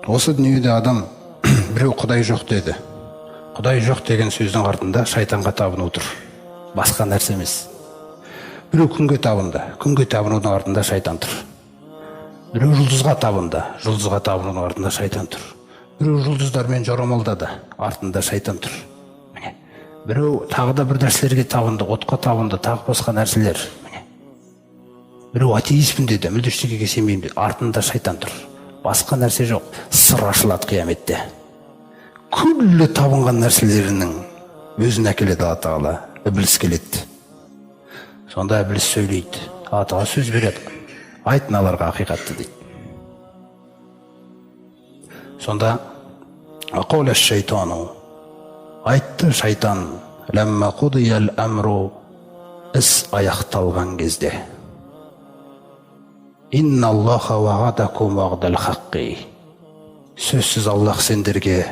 Осы дүниеде адам біреу Құдай жоқ деді. Құдай жоқ деген сөздің артында шайтанға табыну тұр. Басқа нәрсе емес. Біреу күнге табынды. Күнге табынудың артында шайтан тұр. Біреу жұлдызға табынды. Жұлдызға табынудың артында шайтан тұр. Біреу жұлдыздармен жорамалдады. Артында шайтан тұр. Біреу тағы да бір нәрселерге табынды, отқа табынды, тағы басқа нәрселер. Біреу атеистпін деді, мүлде ештеңеге сенбеймін деді. Артында шайтан тұр. Басқа нәрсе жоқ. Сыр ашылады қияметте. Күллі табынған нәрселерінің өзін әкеледі Алла Тағала. Ібліс келеді. Сонда ібліс сөйлейді. Алла Тағала сөз береді. Айт мыналарға ақиқатты дейді. Сонда ақауля шайтану. Айтты шайтан. Ләмма қудиял әмру. Іс аяқталған кезде. Инна Аллаха вағадакум вағдал хаққи. Сөзсіз Аллах сендерге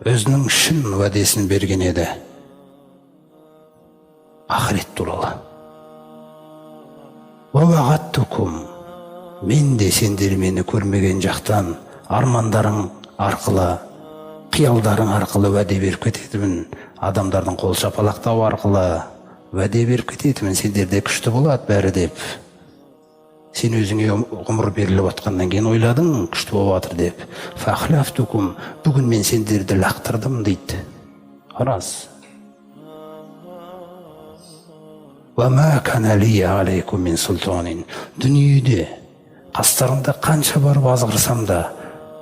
өзінің шын уәдесін берген еді. Ақырет туралы. Вағадтукум. Мен де сендер мені көрмеген жақтан армандарың арқылы, қиялдарың арқылы уәде беріп кететімін. Адамдардың қол шапалақтау арқылы уәде беріп кететімін. Сендерде күшті болады бәрі деп. Сен өзіңе ғұмыр беріліп атқаннан кейін ойладың, күшті болып жатыр деп. Фахлафтукум. Бүгін мен сендерді лақтырдым дейді. Қарас. Ва ма кана ли алейкум мин султанин. Дүниеде қастарында қанша барып азғырсам да,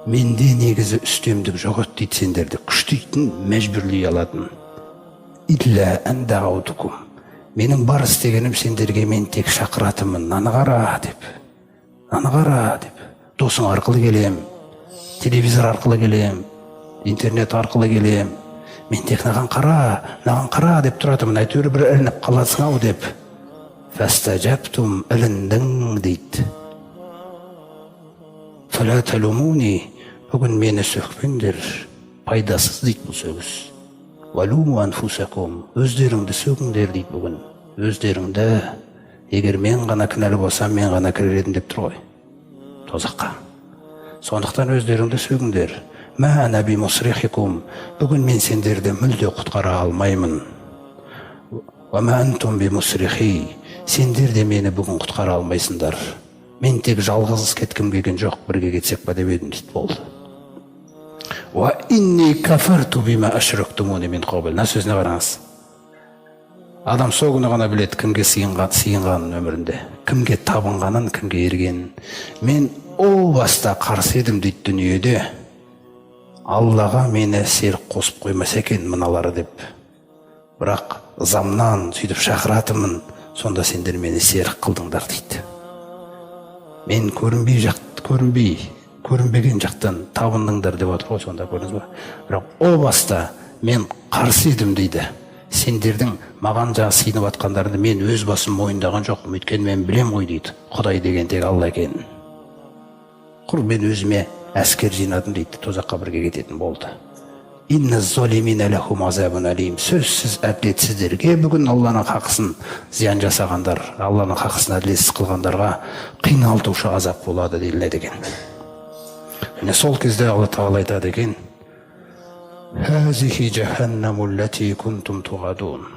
менде негізі үстемдік жоқ еді дейді. Сендерді күштейтін, мәжбүрлей алатын. Илля ан дағаутукум. Менің бар істегенім сендерге мен тек шақыратымын. Наны қара деп. Наны қара деп. Досың арқылы келем, телевизор арқылы келем, интернет арқылы келем. Мен тек наған қара деп тұратымын. Әйтеуір бір ілініп қаласың ау деп. Фастажаптум. Іліндің дейді. Фала талумуни. Бүгін мені сөкпеңдер. Пайдасыз дейді бұл сөз. Валуму анфусакум. Өздеріңді сөгіңдер дейді бүгін. Өздеріңді. Егер мен ғана кінәлі болсам, мен ғана кірер едім деп тұр ғой. Тозаққа. Сондықтан өздеріңді сөгіңдер. Ма наби мусрихикум. Бүгін мен сендерді мүлде құтқара алмаймын. Ва ма антум би мусрихи. Сендер де мені бүгін құтқара алмайсыңдар. Мен тек жалғыз кеткім келген жоқ, бірге кетсек па деп едім дейді болды. Ва инни кафарту бима ашрактумуни мин қабл. На сөзіне қараңыз. Адам сол күні ғана біледі кімге сыйынғанын өмірінде, кімге табынғанын, кімге ергенін. Мен о баста қарсы едім дейді дүниеде. Аллаға мені серік қосып қоймаса екен мыналары деп. Бірақ замнан сөйтіп шақыратымын, сонда сендер мені серік қылдыңдар дейді. Мен көрінбеген жақтан табындыңдар деп отыр ғой, сонда көрдіңіз ба? Бірақ о баста мен қарсы едім дейді. Сендердің маған жаңа сыйынып атқандарында мен өз басым мойындаған жоқпын, өйткені мен білем ғой дейді. Құдай деген тек Алла екенін. Құр мен өзіме әскер жинадым дейді, тозаққа бірге кететін болды. Инна золимина лахум азабун алим. Сөзсіз әділетсіздерге бүгін Алланың хақысын зиян жасағандар, Алланың хақысын әділетсіз қылғандарға қиналтушы азап болады делінеді екен. Міне сол кезде Алла Тағала айтады екен: Хазихи джаханнаму лати кунтум туғадун.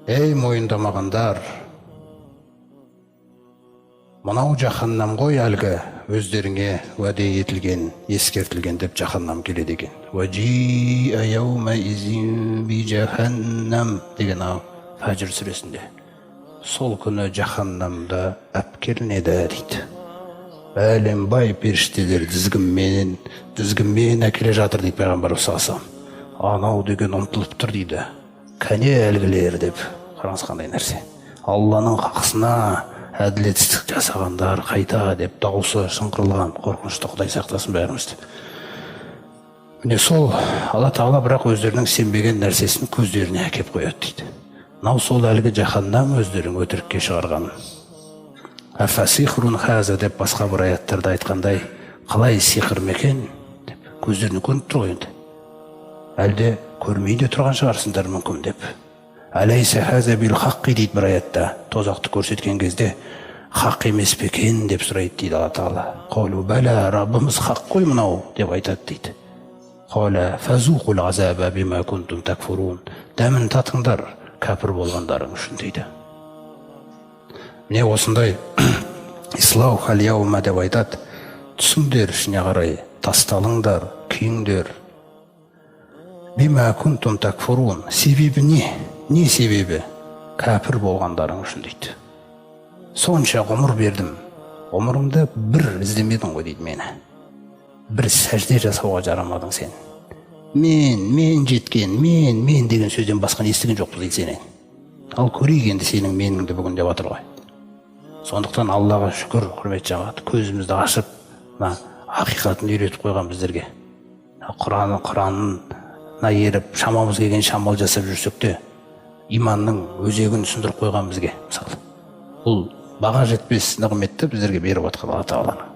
Ей мойындамағандар, мынау жаханнам ғой әлгі өздеріңе уәде етілген, ескертілген деп жаханнам келеді екен. Ваджиа яума изин би жаханнам деген Фаджр сүресінде. Сол күні жаханнамда әпкелінеді дейді. Бәленбай періштелер дізгіммен әкеле жатыр дейді пайғамбар салсам. Анау деген ұмтылып тұр дейді. Кәне әлгілер деп. Қараңыз қандай нәрсе. Алланың хақысына әділетсіздік жасағандар қайта деп дауысы шыңғырлаған. Қорқынышты Құдай сақтасын бәрімізді. Міне сол Алла Тағала бірақ өздерінің сенбеген нәрсесін көздеріне әкеп қояды дейді. Мынау сол әлгі жаханнам өздерің өтірікке шығарған. Афасихрун хаза деп басқа бір аяттарда айтқандай, қалай сиқыр мекен деп көздеріне көрініп тұр ғой енді. Әлде көрмей де тұрған шығарсыңдар мүмкін деп. Алайса хаза бил хаққи дейді бір аятта. Тозақты көрсеткен кезде хақ емес пе екен деп сұрайды дейді Алла тағала. Қалу бәлә, Раббымыз хақ қой мынау деп айтады дейді. Қала фазуқул азаба бима кунтум такфурун. Дәмін татыңдар кәпір болғандарың үшін дейді. Міне осындай ислау хал-яума деп айтады. Түсіңдер ішіне қарай, тасталыңдар, күйіңдер. Бима кунтум такфурун. Себебі не? Не себебі? Кәпір болғандарың үшін дейді. Сонша ғұмыр бердім. Ғұмырымды бір іздемедің ғой дейді мені. Бір сәжде жасауға жарамадың сен. Мен жеткен, мен деген сөзден басқа не естіген жоқпыз дейді сенен. Ал көрейік енді сенің меніңді бүгін деп жатыр ғой. Сондықтан Аллаға шүкір, құрметті жамағат, көзімізді ашып, ақиқатын үйретіп қойған біздерге. Құранына еріп, шамамыз келген шамал жасап жүрсек те, иманның өзегін түсіндіріп қойған бізге, мысалы. Бұл баға жетпес нығметті біздерге беріп жатқан Алла Тағала.